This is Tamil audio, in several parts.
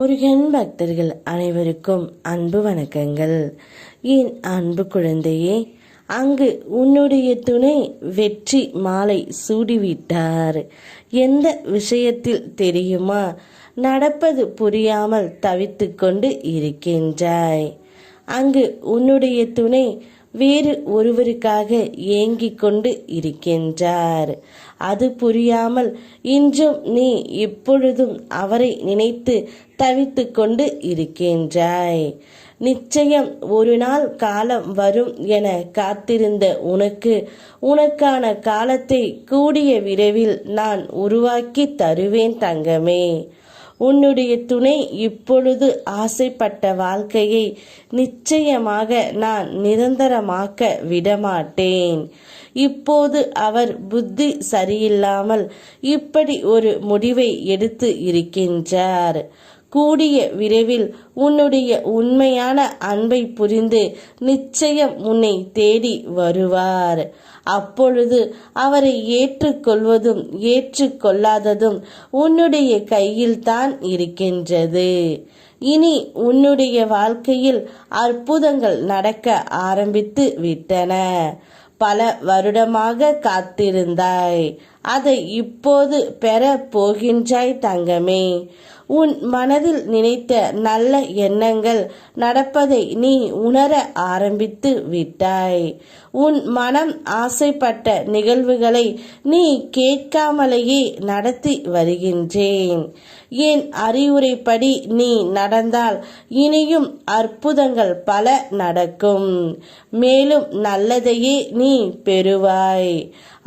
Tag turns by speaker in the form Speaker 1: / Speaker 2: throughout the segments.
Speaker 1: முருகன் பக்தர்கள் அனைவருக்கும் அன்பு வணக்கங்கள். என் அன்பு குழந்தையே, அங்கு உன்னுடைய துணை வெற்றி மாலை சூடிவிட்டார். எந்த விஷயத்தில் தெரியுமா? நடப்பது புரியாமல் தவித்து கொண்டு இருக்கின்றாய். அங்கு உன்னுடைய துணை வேறு ஒருவருக்காக ஏங்கிக் கொண்டு இருக்கின்றார். அது புரியாமல் இன்றும் நீ இப்பொழுதும் அவரை நினைத்து தவித்து கொண்டு இருக்கின்றாய். நிச்சயம் ஒரு நாள் காலம் வரும் என காத்திருந்த உனக்கான காலத்தை கூடிய விரைவில் நான் உருவாக்கி தருவேன் தங்கமே. உன்னுடைய துணை இப்பொழுது ஆசைப்பட்ட வாழ்க்கையை நிச்சயமாக நான் நிரந்தரமாக்க விடமாட்டேன். இப்போது அவர் புத்தி சரியில்லாமல் இப்படி ஒரு முடிவை எடுத்து இருக்கின்றார். கூடிய விரைவில் உன்னுடைய உண்மையான அன்பை புரிந்து நிச்சயம் உன்னை தேடி வருவார். அப்பொழுது அவரை ஏற்றுக்கொள்வதும் ஏற்றுக்கொள்ளாததும் உன்னுடைய கையில்தான் இருக்கின்றது. இனி உன்னுடைய வாழ்க்கையில் அற்புதங்கள் நடக்க ஆரம்பித்து விட்டன. பல வருடமாக காத்திருந்தாய், அதை இப்போது பெற போகின்றாய் தங்கமே. உன் மனதில் நினைத்த நல்ல எண்ணங்கள் நடப்பதை நீ உணர ஆரம்பித்து விட்டாய். உன் மனம் ஆசைப்பட்ட நிகழ்வுகளை நீ கேட்காமலேயே நடத்தி வருகின்றேன். என் அறிவுரைப்படி நீ நடந்தால் இனியும் அற்புதங்கள் பல நடக்கும். மேலும் நல்லதையே நீ பெறுவாய்.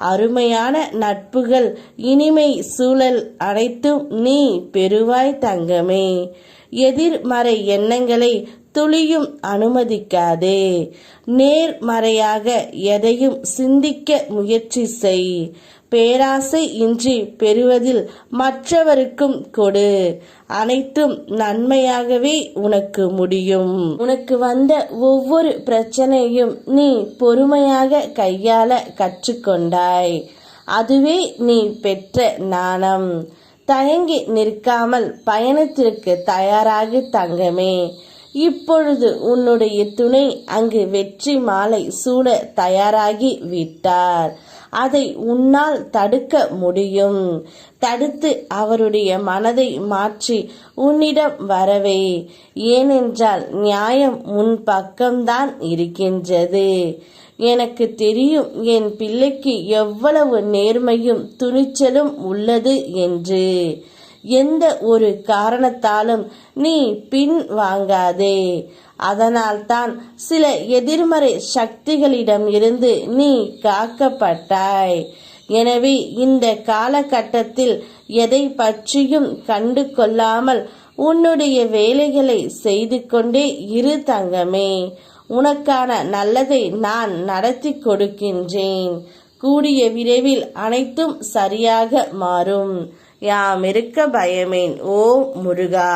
Speaker 1: அருமையான நட்புகள், இனிமை சூழல் அனைத்தும் நீ பெறுவாய் தங்கமே. எதிர்மறை எண்ணங்களை துளியும் அனுமதிக்காதே. நேர்மறையாக எதையும் சிந்திக்க முயற்சி செய். பேராசை இன்றி பெறுவதில் மற்றவருக்கும் கொடு. அனைத்தும் நன்மையாகவே உனக்கு முடியும். உனக்கு வந்த ஒவ்வொரு பிரச்சனையும் நீ பொறுமையாக கையாள கற்றுக்கொண்டாய். அதுவே நீ பெற்ற ஞானம். தயங்கி நிற்காமல் பயணத்திற்கு தயாராகு தங்கமே. இப்பொழுது உன்னுடைய துணை அங்கு வெற்றி மாலை சூட தயாராகி விட்டார். அதை உன்னால் தடுக்க முடியும். தடுத்து அவருடைய மனதை மாற்றி உன்னிடம் வரவே. ஏனென்றால் நியாயம் உன் பக்கம்தான் இருக்கின்றது. எனக்கு தெரியும் என் பிள்ளைக்கு எவ்வளவு நேர்மையும் துணிச்சலும் உள்ளது என்று. எந்த ஒரு காரணத்தாலும் நீ பின் வாங்காதே. அதனால்தான் சில எதிர்மறை சக்திகளிடம் இருந்து நீ காக்கப்பட்டாய். எனவே இந்த காலகட்டத்தில் எதை பற்றியும் கண்டு கொள்ளாமல் உன்னுடைய வேலைகளை செய்து கொண்டே இரு தங்கமே. உனக்கான நல்லதை நான் நடத்தி கொடுக்கின்றேன். கூடிய விரைவில் அனைத்தும் சரியாக மாறும். யாம் இருக்க பயமேன். ஓ முருகா.